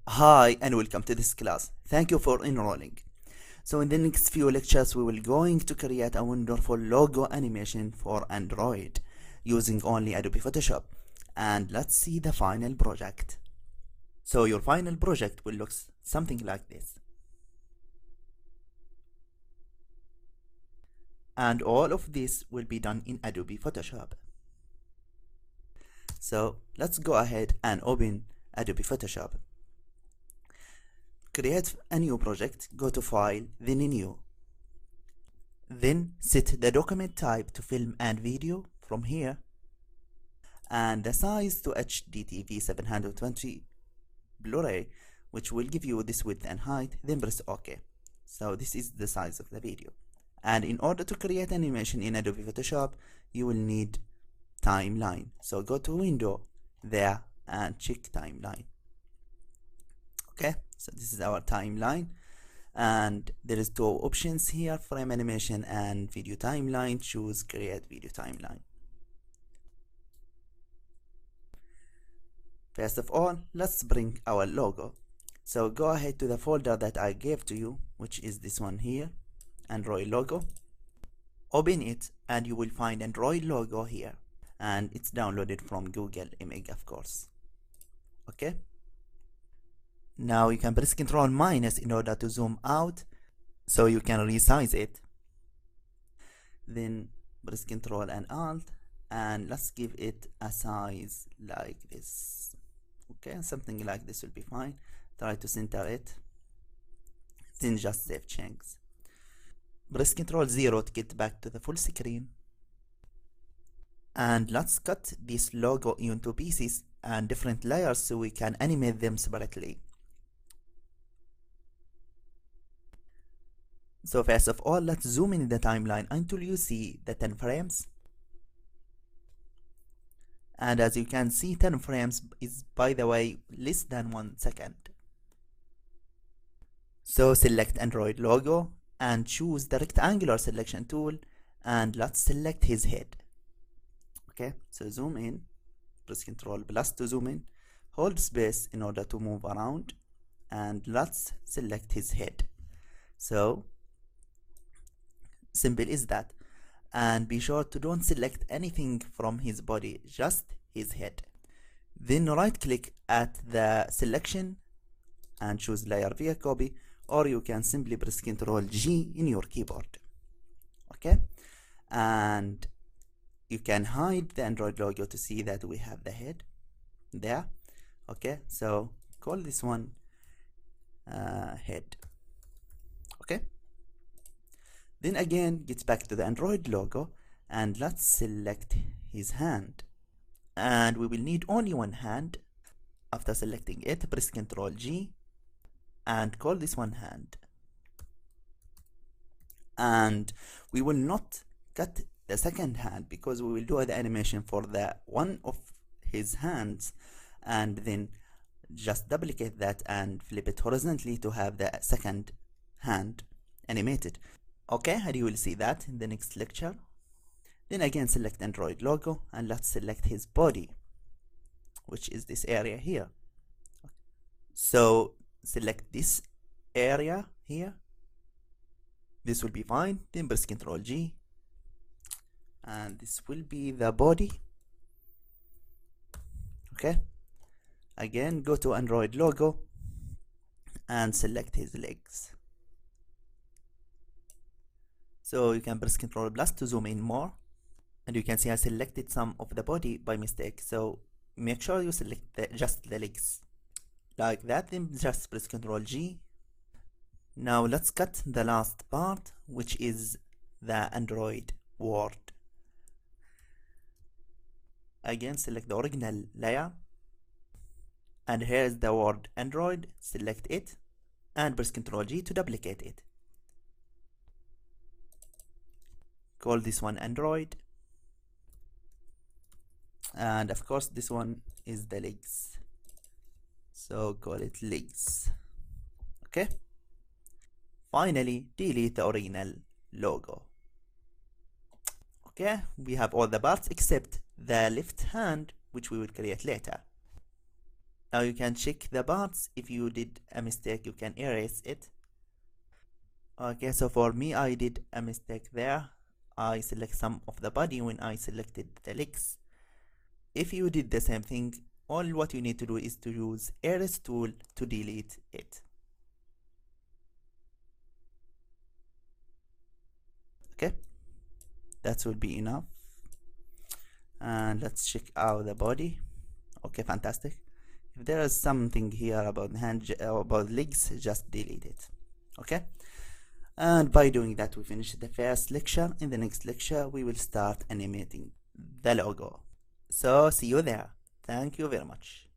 Hi and welcome to this class. Thank you for enrolling. So in the next few lectures we will going to create a wonderful logo animation for Android using only Adobe Photoshop. And let's see the final project. So your final project will look something like this. And all of this will be done in Adobe Photoshop. So let's go ahead and open Adobe Photoshop. Create a new project, go to File, then New. Then set the document type to film and video from here, and the size to HDTV 720 Blu-ray, which will give you this width and height. Then press OK. So this is the size of the video. And in order to create animation in Adobe Photoshop, you will need timeline. So go to Window there and check timeline. Okay, so this is our timeline, and there is two options here: frame animation and video timeline. Choose create video timeline. First of all, let's bring our logo. So go ahead to the folder that I gave to you, which is this one here, Android logo. Open it and you will find Android logo here, and it's downloaded from Google Image, of course. Okay, now you can press Ctrl minus in order to zoom out so you can resize it. Then press Ctrl and Alt, and let's give it a size like this. Okay, something like this will be fine. Try to center it, then just save changes. Press Ctrl 0 to get back to the full screen, and let's cut this logo into pieces and different layers so we can animate them separately. So first of all, let's zoom in the timeline until you see the 10 frames. And as you can see, 10 frames is, by the way, less than 1 second. So select Android logo and choose the rectangular selection tool, and let's select his head. Okay, so zoom in, press Ctrl plus to zoom in, hold space in order to move around, and let's select his head. So simple is that. And be sure to don't select anything from his body, just his head. Then right click at the selection and choose layer via copy, or you can simply press Ctrl G in your keyboard. Okay, and you can hide the Android logo to see that we have the head there. Okay, so call this one head. Okay, then again get back to the Android logo and let's select his hand, and we will need only one hand. After selecting it, press Ctrl G and call this one hand, and we will not cut the second hand because we will do the animation for the one of his hands, and then just duplicate that and flip it horizontally to have the second hand animated. Okay, and you will see that in the next lecture. Then again select Android logo and let's select his body, which is this area here. So select this area here, this will be fine. Then press Ctrl G and this will be the body. Okay, again go to Android logo and select his legs. So you can press Ctrl plus to zoom in more, and you can see I selected some of the body by mistake, so make sure you select just the legs like that. Then just press Ctrl G. Now let's cut the last part, which is the Android word. Again select the original layer, and here is the word Android. Select it and press Ctrl G to duplicate it. Call this one Android, and of course this one is the legs, so call it legs. Okay, finally delete the original logo. Okay, we have all the parts except the left hand, which we will create later. Now you can check the parts. If you did a mistake, you can erase it. Okay, so for me, I did a mistake there. I select some of the body when I selected the legs. If you did the same thing, all what you need to do is to use erase tool to delete it. Okay, that will be enough. And let's check out the body. Okay, fantastic. If there is something here about about legs, just delete it. Okay, and by doing that, we finish the first lecture. In the next lecture, we will start animating the logo. So see you there. Thank you very much.